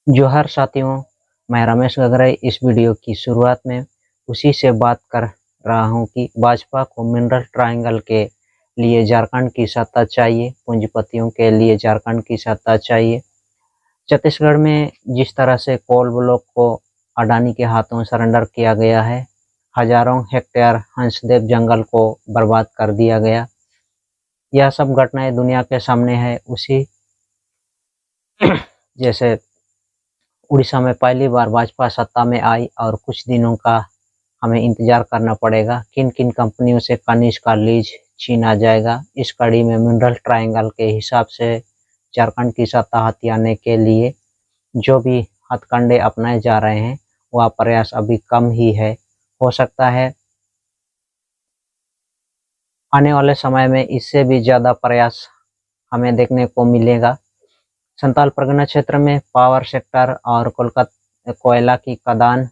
जोहार साथियों, मैं रमेश गगराई। इस वीडियो की शुरुआत में उसी से बात कर रहा हूं कि भाजपा को मिनरल ट्रायंगल के लिए झारखंड की सत्ता चाहिए, पूंजीपतियों के लिए झारखंड की सत्ता चाहिए। छत्तीसगढ़ में जिस तरह से कोल ब्लॉक को अडानी के हाथों सरेंडर किया गया है, हजारों हेक्टेयर हंसदेव जंगल को बर्बाद कर दिया गया, यह सब घटनाएं दुनिया के सामने है। उसी जैसे उड़ीसा में पहली बार भाजपा सत्ता में आई और कुछ दिनों का हमें इंतजार करना पड़ेगा किन किन कंपनियों से खनिज का लीज छीना जाएगा। इस कड़ी में मिनरल ट्रायंगल के हिसाब से झारखंड की सत्ता हथियाने के लिए जो भी हथकंडे अपनाए जा रहे हैं वह प्रयास अभी कम ही है। हो सकता है आने वाले समय में इससे भी ज़्यादा प्रयास हमें देखने को मिलेगा। संताल परगना क्षेत्र में पावर सेक्टर और कोलकाता कोयला की खदान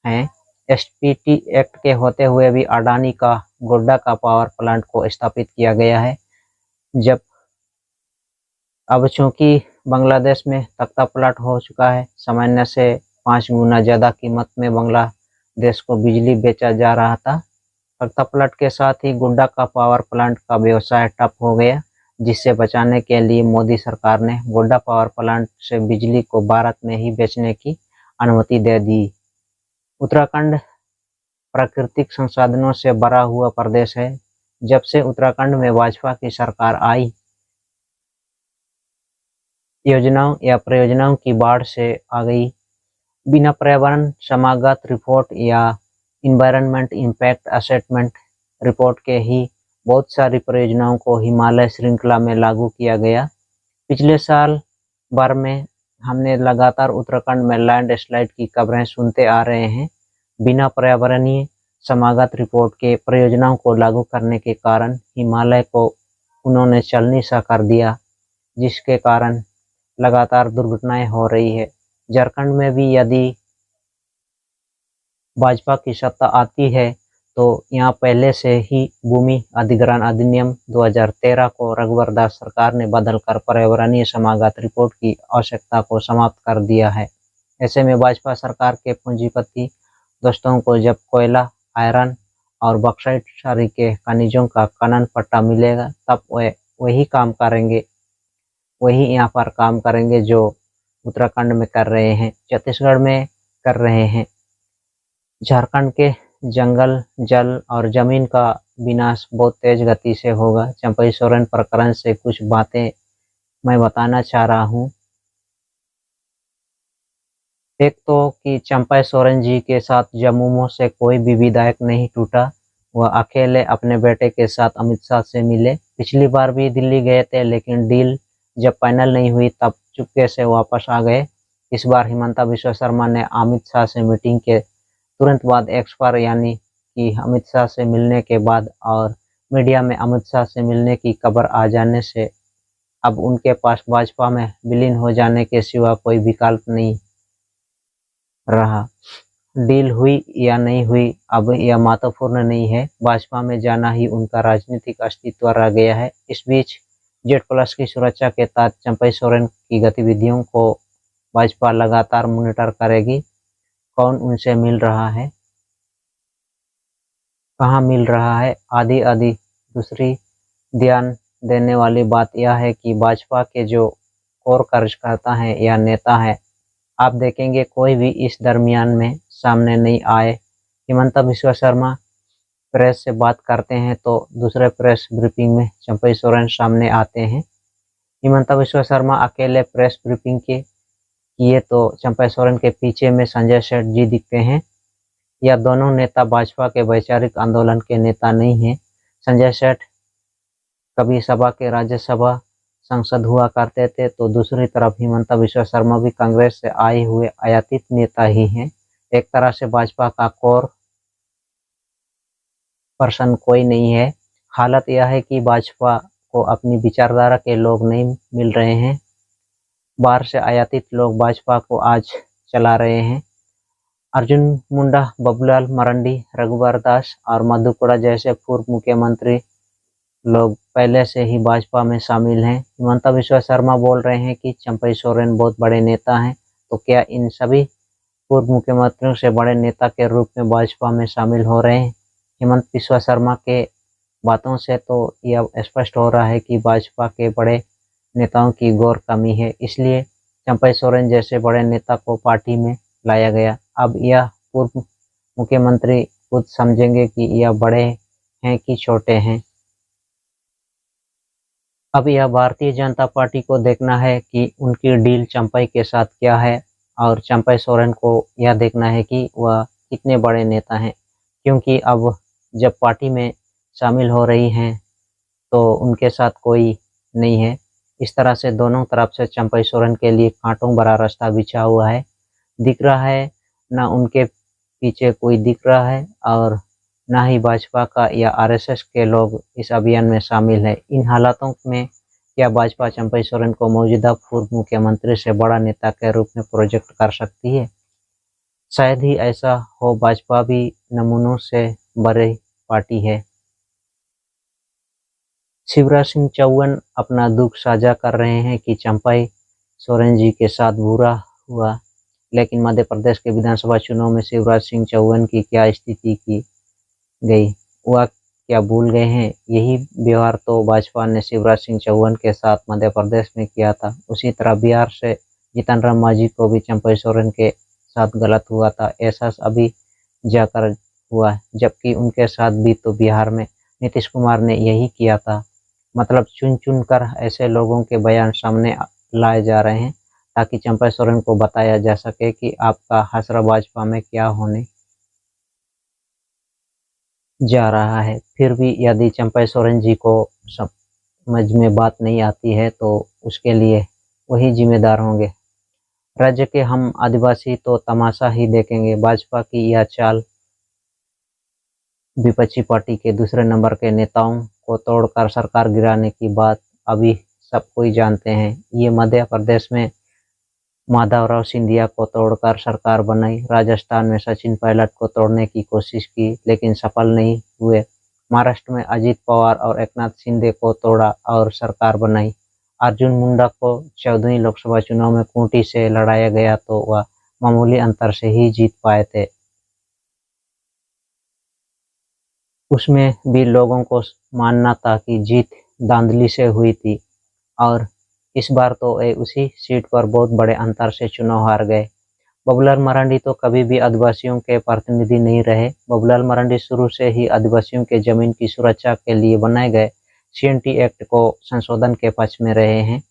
है। एसपीटी एक्ट के होते हुए भी अडानी का गोड्डा का पावर प्लांट को स्थापित किया गया है। जब अब चूंकि बांग्लादेश में तख्ता पलट हो चुका है, सामान्य से 5 गुना ज़्यादा कीमत में बांग्लादेश को बिजली बेचा जा रहा था। तख्ता पलट के साथ ही गोड्डा का पावर प्लांट का व्यवसाय ठप हो गया, जिससे बचाने के लिए मोदी सरकार ने गोड्डा पावर प्लांट से बिजली को भारत में ही बेचने की अनुमति दे दी। उत्तराखंड प्राकृतिक संसाधनों से भरा हुआ प्रदेश है। जब से उत्तराखंड में भाजपा की सरकार आई, योजनाओं या परियोजनाओं की बाढ़ से आ गई। बिना पर्यावरण समागत रिपोर्ट या इन्वायरमेंट इम्पैक्ट असेसमेंट रिपोर्ट के ही बहुत सारी परियोजनाओं को हिमालय श्रृंखला में लागू किया गया। पिछले साल भर में हमने लगातार उत्तराखंड में लैंडस्लाइड की खबरें सुनते आ रहे हैं। बिना पर्यावरणीय समागत रिपोर्ट के परियोजनाओं को लागू करने के कारण हिमालय को उन्होंने चलनी सा कर दिया, जिसके कारण लगातार दुर्घटनाएं हो रही है। झारखंड में भी यदि भाजपा की सत्ता आती है तो यहाँ पहले से ही भूमि अधिग्रहण अधिनियम 2013 को रघुवर दास सरकार ने बदलकर पर्यावरणीय समागत रिपोर्ट की आवश्यकता को समाप्त कर दिया है। ऐसे में भाजपा सरकार के पूंजीपति दोस्तों को जब कोयला, आयरन और बॉक्साइट सारी के खनिजों का खनन पट्टा मिलेगा, तब वही काम करेंगे, वही यहाँ पर काम करेंगे जो उत्तराखंड में कर रहे हैं, छत्तीसगढ़ में कर रहे हैं। झारखंड के जंगल, जल और जमीन का विनाश बहुत तेज गति से होगा। चंपई सोरेन प्रकरण से कुछ बातें मैं बताना चाह रहा हूँ। एक तो कि चंपई सोरेन जी के साथ जम्मू से कोई भी विधायक नहीं टूटा, वह अकेले अपने बेटे के साथ अमित शाह से मिले। पिछली बार भी दिल्ली गए थे, लेकिन डील जब फाइनल नहीं हुई तब चुपके से वापस आ गए। इस बार हिमंता बिस्वा शर्मा ने अमित शाह से मीटिंग के तुरंत बाद एक्स पर यानी कि अमित शाह से मिलने के बाद और मीडिया में अमित शाह से मिलने की खबर आ जाने से अब उनके पास भाजपा में विलीन हो जाने के सिवा कोई विकल्प नहीं रहा। डील हुई या नहीं हुई अब यह महत्वपूर्ण नहीं है, भाजपा में जाना ही उनका राजनीतिक अस्तित्व रह गया है। इस बीच Z+ की सुरक्षा के तहत चंपई सोरेन की गतिविधियों को भाजपा लगातार मॉनिटर करेगी। कौन उनसे मिल रहा है, कहाँ मिल रहा है आदि। दूसरी ध्यान देने वाली बात यह है कि भाजपा के जो कोर कार्यकर्ता हैं या नेता हैं, आप देखेंगे कोई भी इस दरमियान में सामने नहीं आए। हिमंता बिस्वा शर्मा प्रेस से बात करते हैं तो दूसरे प्रेस ब्रीफिंग में चंपई सोरेन सामने आते हैं। हिमंता बिस्वा शर्मा अकेले प्रेस ब्रीफिंग के किए तो चंपई सोरेन के पीछे में संजय सेठ जी दिखते हैं। यह दोनों नेता भाजपा के वैचारिक आंदोलन के नेता नहीं हैं। संजय सेठ कभी सभा के राज्यसभा सांसद हुआ करते थे, तो दूसरी तरफ हिमंता बिस्वा शर्मा भी कांग्रेस से आए हुए आयातित नेता ही हैं। एक तरह से भाजपा का कोर पर्सन कोई नहीं है। हालत यह है कि भाजपा को अपनी विचारधारा के लोग नहीं मिल रहे हैं। बाहर से आयातित लोग भाजपा को आज चला रहे हैं। अर्जुन मुंडा, बबूलाल मरांडी, रघुवर दास और मधु कोड़ा जैसे पूर्व मुख्यमंत्री लोग पहले से ही भाजपा में शामिल हैं। हिमंता बिस्वा शर्मा बोल रहे हैं कि चंपई सोरेन बहुत बड़े नेता हैं, तो क्या इन सभी पूर्व मुख्यमंत्रियों से बड़े नेता के रूप में भाजपा में शामिल हो रहे हैं? हेमंत बिस्वा शर्मा के बातों से तो यह स्पष्ट हो रहा है कि भाजपा के बड़े नेताओं की घोर कमी है, इसलिए चंपई सोरेन जैसे बड़े नेता को पार्टी में लाया गया। अब यह पूर्व मुख्यमंत्री खुद समझेंगे कि यह बड़े हैं कि छोटे हैं। अब यह भारतीय जनता पार्टी को देखना है कि उनकी डील चंपई के साथ क्या है, और चंपई सोरेन को यह देखना है कि वह कितने बड़े नेता हैं, क्योंकि अब जब पार्टी में शामिल हो रही हैं तो उनके साथ कोई नहीं है। इस तरह से दोनों तरफ से चंपई सोरेन के लिए कांटों भरा रास्ता बिछा हुआ है। दिख रहा है ना उनके पीछे कोई दिख रहा है, और ना ही भाजपा का या आरएसएस के लोग इस अभियान में शामिल है। इन हालातों में क्या भाजपा चंपई सोरेन को मौजूदा पूर्व मुख्यमंत्री से बड़ा नेता के रूप में प्रोजेक्ट कर सकती है? शायद ही ऐसा हो। भाजपा भी नमूनों से बड़ी पार्टी है। शिवराज सिंह चौहान अपना दुख साझा कर रहे हैं कि चंपई सोरेन जी के साथ बुरा हुआ, लेकिन मध्य प्रदेश के विधानसभा चुनाव में शिवराज सिंह चौहान की क्या स्थिति की गई, वह क्या भूल गए हैं? यही व्यवहार तो भाजपा ने शिवराज सिंह चौहान के साथ मध्य प्रदेश में किया था। उसी तरह बिहार से जीतन राम मांझी को भी चंपई सोरेन के साथ गलत हुआ था। ऐसा अभी जाकर हुआ, जबकि उनके साथ भी तो बिहार में नीतीश कुमार ने यही किया था। मतलब चुन चुन कर ऐसे लोगों के बयान सामने लाए जा रहे हैं ताकि चंपई सोरेन को बताया जा सके कि आपका हसरा भाजपा में क्या होने जा रहा है। फिर भी यदि चंपई सोरेन जी को समझ में बात नहीं आती है तो उसके लिए वही जिम्मेदार होंगे। राज्य के हम आदिवासी तो तमाशा ही देखेंगे। भाजपा की यह चाल विपक्षी पार्टी के दूसरे नंबर के नेताओं को तोड़कर सरकार गिराने की बात अभी सब कोई जानते हैं। ये मध्य प्रदेश में माधवराव सिंधिया को तोड़कर सरकार बनाई, राजस्थान में सचिन पायलट को तोड़ने की कोशिश की लेकिन सफल नहीं हुए, महाराष्ट्र में अजित पवार और एकनाथ शिंदे को तोड़ा और सरकार बनाई, अर्जुन मुंडा को 14वीं लोकसभा चुनाव में खूंटी से लड़ाया गया तो वह मामूली अंतर से ही जीत पाए थे। उसमें भी लोगों को मानना था कि जीत धांधली से हुई थी, और इस बार तो वे उसी सीट पर बहुत बड़े अंतर से चुनाव हार गए। बबूलाल मरांडी तो कभी भी आदिवासियों के प्रतिनिधि नहीं रहे। बबूलाल मरांडी शुरू से ही आदिवासियों के जमीन की सुरक्षा के लिए बनाए गए CNT एक्ट को संशोधन के पक्ष में रहे हैं।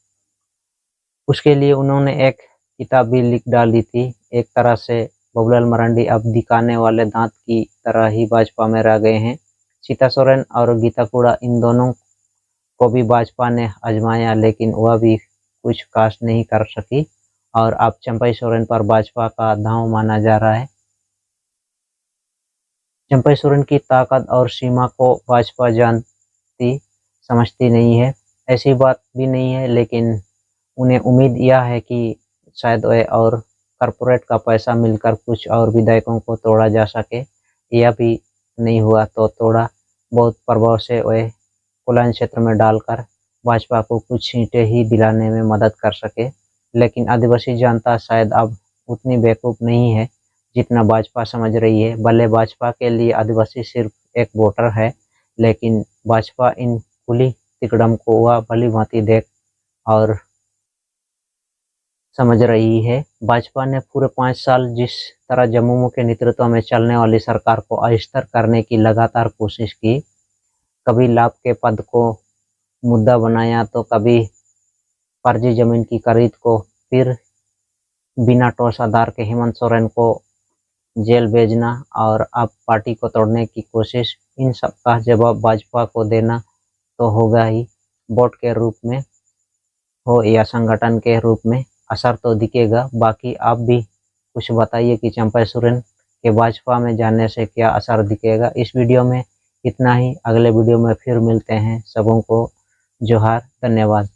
उसके लिए उन्होंने एक किताब भी लिख डाली थी। एक तरह से बबूलाल मरांडी अब दिखाने वाले दांत की तरह ही भाजपा में रह गए हैं। सीता सोरेन और गीता कुड़ा, इन दोनों को भी भाजपा ने आजमाया लेकिन वह भी कुछ खास नहीं कर सकी, और अब चंपई सोरेन पर भाजपा का दांव माना जा रहा है। चंपई सोरेन की ताकत और सीमा को भाजपा जानती समझती नहीं है, ऐसी बात भी नहीं है, लेकिन उन्हें उम्मीद यह है कि शायद वे और कॉरपोरेट का पैसा मिलकर कुछ और विधायकों को तोड़ा जा सके। यह भी नहीं हुआ तो थोड़ा बहुत प्रभाव से वे कुलान क्षेत्र में डालकर भाजपा को कुछ सीटें ही दिलाने में मदद कर सके। लेकिन आदिवासी जनता शायद अब उतनी बेवकूफ़ नहीं है जितना भाजपा समझ रही है। भले भाजपा के लिए आदिवासी सिर्फ एक वोटर है, लेकिन भाजपा इन खुली तिकड़म को वह भली भांति देख और समझ रही है। भाजपा ने पूरे 5 साल जिस तरह जम्मू के नेतृत्व में चलने वाली सरकार को अस्थिर करने की लगातार कोशिश की, कभी लाभ के पद को मुद्दा बनाया तो कभी फर्जी जमीन की खरीद को, फिर बिना ठोस आधार के हेमंत सोरेन को जेल भेजना, और अब पार्टी को तोड़ने की कोशिश। इन सब का जवाब भाजपा को देना तो होगा ही, वोट के रूप में हो या संगठन के रूप में। असर तो दिखेगा। बाकी आप भी कुछ बताइए कि चंपई सोरेन के भाजपा में जाने से क्या असर दिखेगा। इस वीडियो में इतना ही। अगले वीडियो में फिर मिलते हैं। सबों को जोहार, धन्यवाद।